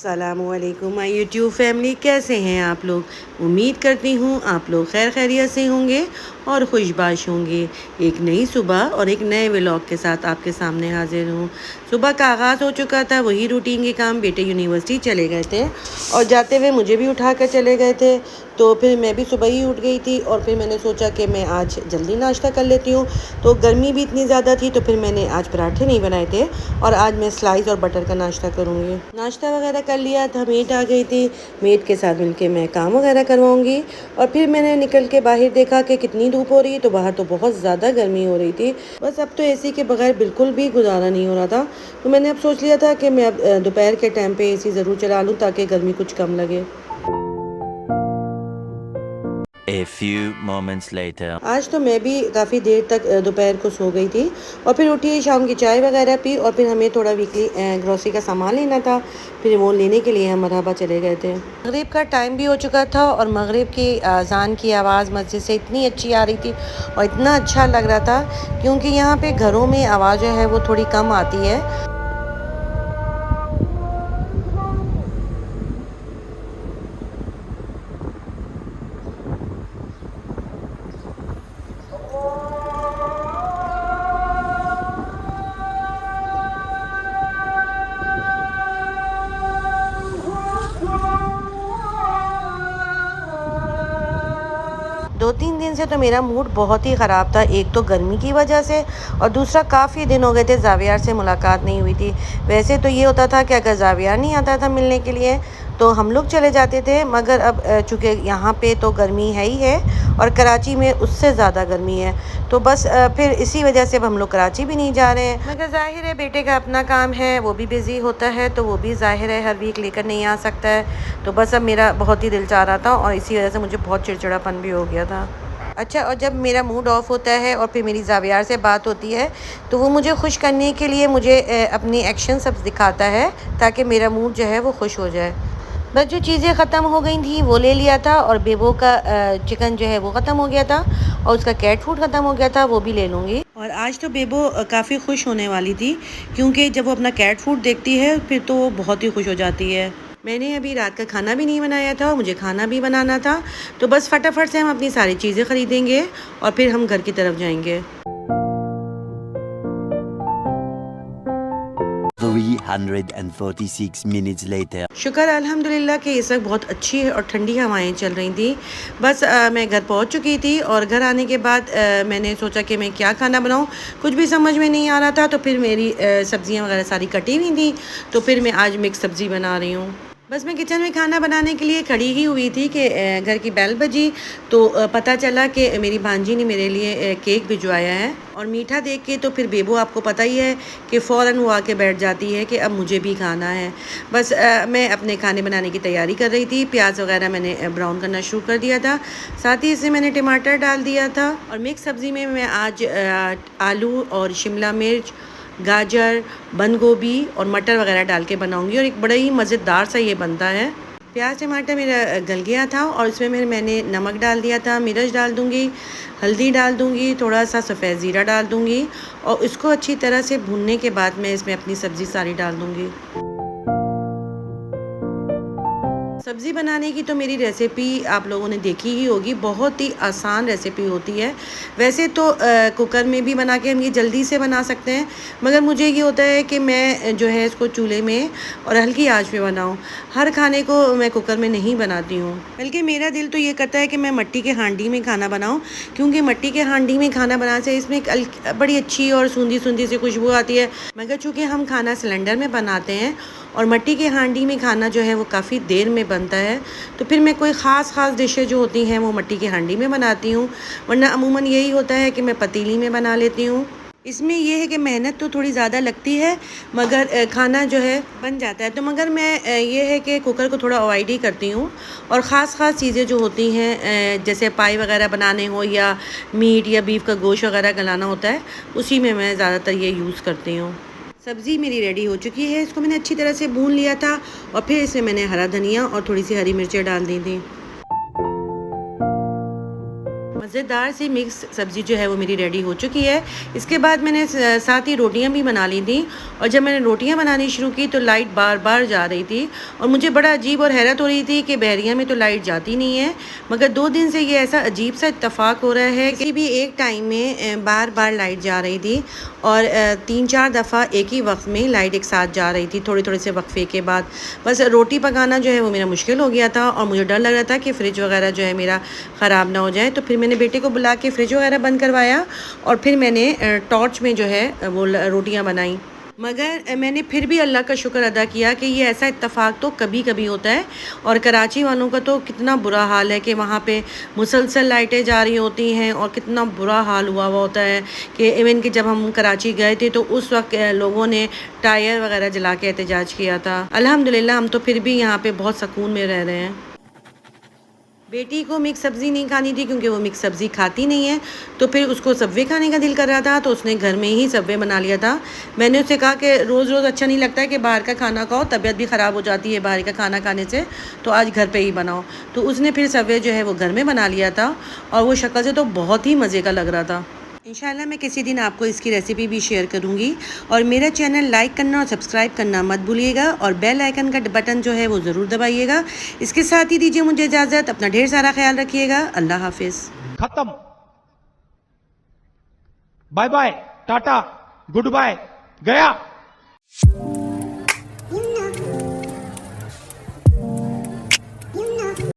अस्सलामुअलैकुम my YouTube family, कैसे हैं आप लोग। उम्मीद करती हूँ आप लोग खैर खैरियत से होंगे और खुशबाश होंगे। एक नई सुबह और एक नए व्लॉग के साथ आपके सामने हाजिर हूँ। सुबह का आगाज़ हो चुका था, वही रूटीन के काम। बेटे यूनिवर्सिटी चले गए थे और जाते हुए मुझे भी उठा कर चले गए थे, तो फिर मैं भी सुबह ही उठ गई थी और फिर मैंने सोचा कि मैं आज जल्दी नाश्ता कर लेती हूँ। तो गर्मी भी इतनी ज़्यादा थी तो फिर मैंने आज पराठे नहीं बनाए थे और आज मैं स्लाइस और बटर का नाश्ता करूँगी। नाश्ता वगैरह कर लिया था, मेट आ गई थी, मेट के साथ मिलके मैं काम वगैरह करवाऊँगी। और फिर मैंने निकल के बाहर देखा कि कितनी धूप हो रही है, तो बाहर तो बहुत ज़्यादा गर्मी हो रही थी। बस अब तो एसी के बगैर बिल्कुल भी गुजारा नहीं हो रहा था। तो मैंने अब सोच लिया था कि मैं अब दोपहर के टाइम पे एसी ज़रूर चला लूँ ताकि गर्मी कुछ कम लगे। A few moments later. आज तो मैं भी काफ़ी देर तक दोपहर को सो गई थी और फिर उठी, शाम की चाय वगैरह पी और फिर हमें थोड़ा वीकली ग्रोसरी का सामान लेना था। फिर वो लेने के लिए हम मरहबा चले गए थे। मगरिब का टाइम भी हो चुका था और मगरिब की अज़ान की आवाज़ मस्जिद से इतनी अच्छी आ रही थी और इतना अच्छा लग रहा था, क्योंकि यहाँ पे घरों में आवाज़ जो है वो थोड़ी कम आती है। 2-3 दिन से तो मेरा मूड बहुत ही ख़राब था। एक तो गर्मी की वजह से और दूसरा काफ़ी दिन हो गए थे ज़ावियार से मुलाकात नहीं हुई थी। वैसे तो ये होता था कि अगर ज़ावियार नहीं आता था मिलने के लिए तो हम लोग चले जाते थे, मगर अब चूँकि यहाँ पे तो गर्मी है ही है और कराची में उससे ज़्यादा गर्मी है, तो बस फिर इसी वजह से अब हम लोग कराची भी नहीं जा रहे हैं। मगर ज़ाहिर है बेटे का अपना काम है, वो भी बिज़ी होता है, तो वो भी ज़ाहिर है हर वीक लेकर नहीं आ सकता है। तो बस अब मेरा बहुत ही दिल चाह रहा था और इसी वजह से मुझे बहुत चिड़चिड़ापन भी हो गया था। अच्छा, और जब मेरा मूड ऑफ़ होता है और फिर मेरी ज़ावियार से बात होती है तो वो मुझे खुश करने के लिए मुझे अपनी एक्शन सब दिखाता है ताकि मेरा मूड जो है वो खुश हो जाए। बस जो चीज़ें ख़त्म हो गई थी वो ले लिया था और बेबो का चिकन जो है वो ख़त्म हो गया था और उसका कैट फूड ख़त्म हो गया था, वो भी ले लूँगी। और आज तो बेबो काफ़ी खुश होने वाली थी, क्योंकि जब वो अपना कैट फूड देखती है फिर तो वो बहुत ही खुश हो जाती है। मैंने अभी रात का खाना भी नहीं बनाया था और मुझे खाना भी बनाना था, तो बस फटाफट से हम अपनी सारी चीज़ें ख़रीदेंगे और फिर हम घर की तरफ जाएंगे। 346 minutes later. शुक्र अल्हम्दुलिल्लाह कि इस वक्त बहुत अच्छी और ठंडी हवाएं चल रही थी। बस मैं घर पहुंच चुकी थी और घर आने के बाद मैंने सोचा कि मैं क्या खाना बनाऊं, कुछ भी समझ में नहीं आ रहा था। तो फिर मेरी सब्जियां वगैरह सारी कटी हुई थी, तो फिर मैं आज मिक्स सब्ज़ी बना रही हूँ। बस मैं किचन में खाना बनाने के लिए खड़ी ही हुई थी कि घर की बेल बजी, तो पता चला कि मेरी भांजी ने मेरे लिए केक भिजवाया है। और मीठा देख के तो फिर बेबो, आपको पता ही है कि फ़ौरन वो आके बैठ जाती है कि अब मुझे भी खाना है। बस मैं अपने खाने बनाने की तैयारी कर रही थी। प्याज वगैरह मैंने ब्राउन करना शुरू कर दिया था, साथ ही इसमें मैंने टमाटर डाल दिया था। और मिक्स सब्ज़ी में मैं आज आलू और शिमला मिर्च, गाजर, बंद गोभी और मटर वगैरह डाल के बनाऊंगी और एक बड़ा ही मज़ेदार सा ये बनता है। प्याज टमाटर मेरा गल गया था और इसमें मैंने नमक डाल दिया था, मिर्च डाल दूंगी, हल्दी डाल दूंगी, थोड़ा सा सफ़ेद ज़ीरा डाल दूंगी और इसको अच्छी तरह से भूनने के बाद मैं इसमें अपनी सब्ज़ी सारी डाल दूंगी। सब्ज़ी बनाने की तो मेरी रेसिपी आप लोगों ने देखी ही होगी, बहुत ही आसान रेसिपी होती है। वैसे तो कुकर में भी बना के हम ये जल्दी से बना सकते हैं, मगर मुझे ये होता है कि मैं जो है इसको चूल्हे में और हल्की आंच पे बनाऊं। हर खाने को मैं कुकर में नहीं बनाती हूँ, बल्कि मेरा दिल तो ये करता है कि मैं मिट्टी के हांडी में खाना बनाऊँ, क्योंकि मिट्टी के हांडी में खाना बनाने से इसमें एक बड़ी अच्छी और सूंधी सूंधी सी खुशबू आती है। मगर चूँकि हम खाना सिलेंडर में बनाते हैं और मिट्टी के हांडी में खाना जो है वो काफ़ी देर में बनता है, तो फिर मैं कोई ख़ास डिशें जो होती हैं वो मिट्टी की हांडी में बनाती हूँ, वरना अमूमन यही होता है कि मैं पतीली में बना लेती हूँ। इसमें यह है कि मेहनत तो थोड़ी ज़्यादा लगती है, मगर खाना जो है बन जाता है। तो मगर मैं ये है कि कुकर को थोड़ा अवॉइड ही करती हूँ और ख़ास चीज़ें जो होती हैं जैसे पाई वगैरह बनाने हो या मीट या बीफ का गोश्त वगैरह गलाना होता है, उसी में मैं ज़्यादातर ये यूज़ करती हूँ। सब्ज़ी मेरी रेडी हो चुकी है, इसको मैंने अच्छी तरह से भून लिया था और फिर इसमें मैंने हरा धनिया और थोड़ी सी हरी मिर्चें डाल दी थी। मज़ेदार सी मिक्स सब्ज़ी जो है वो मेरी रेडी हो चुकी है। इसके बाद मैंने साथ ही रोटियां भी बना ली थी, और जब मैंने रोटियां बनानी शुरू की तो लाइट बार बार जा रही थी, और मुझे बड़ा अजीब और हैरत हो रही थी कि बहरिया में तो लाइट जाती नहीं है, मगर 2 दिन से ये ऐसा अजीब सा इत्तेफाक हो रहा है कि भी एक टाइम में बार बार लाइट जा रही थी, और 3-4 दफ़ा एक ही वक्त में लाइट एक साथ जा रही थी, थोड़े थोड़े से वक्फे के बाद। बस रोटी पकाना जो है वो मेरा मुश्किल हो गया था, और मुझे डर लग रहा था कि फ़्रिज वगैरह जो है मेरा ख़राब ना हो जाए। तो फिर मैंने बेटे को बुला के फ्रिज वगैरह बंद करवाया, और फिर मैंने टॉर्च में जो है वो रोटियां बनाई। मगर मैंने फिर भी अल्लाह का शुक्र अदा किया कि ये ऐसा इत्तेफाक तो कभी कभी होता है, और कराची वालों का तो कितना बुरा हाल है कि वहाँ पे मुसलसल लाइटें जा रही होती हैं, और कितना बुरा हाल हुआ हुआ होता है कि इवन कि जब हम कराची गए थे तो उस वक्त लोगों ने टायर वगैरह जला के एहतजाज किया था। अल्हम्दुलिल्लाह हम तो फिर भी यहाँ पे बहुत सुकून में रह रहे हैं। बेटी को मिक्स सब्ज़ी नहीं खानी थी क्योंकि वो मिक्स सब्ज़ी खाती नहीं है, तो फिर उसको सब्वे खाने का दिल कर रहा था, तो उसने घर में ही सब्वे बना लिया था। मैंने उससे कहा कि रोज़ रोज़ अच्छा नहीं लगता है कि बाहर का खाना खाओ, तबीयत भी ख़राब हो जाती है बाहर का खाना खाने से, तो आज घर पे ही बनाओ। तो उसने फिर सब्वे जो है वो घर में बना लिया था, और वो शक्ल से तो बहुत ही मज़े का लग रहा था। इंशाल्लाह मैं किसी दिन आपको इसकी रेसिपी भी शेयर करूंगी, और मेरा चैनल लाइक करना और सब्सक्राइब करना मत भूलिएगा, और बेल आइकन का बटन जो है वो ज़रूर दबाइएगा। इसके साथ ही दीजिए मुझे इजाज़त, अपना ढेर सारा ख्याल रखिएगा। अल्लाह हाफिज़। खत्म। Bye bye, ta-ta, good bye, गया।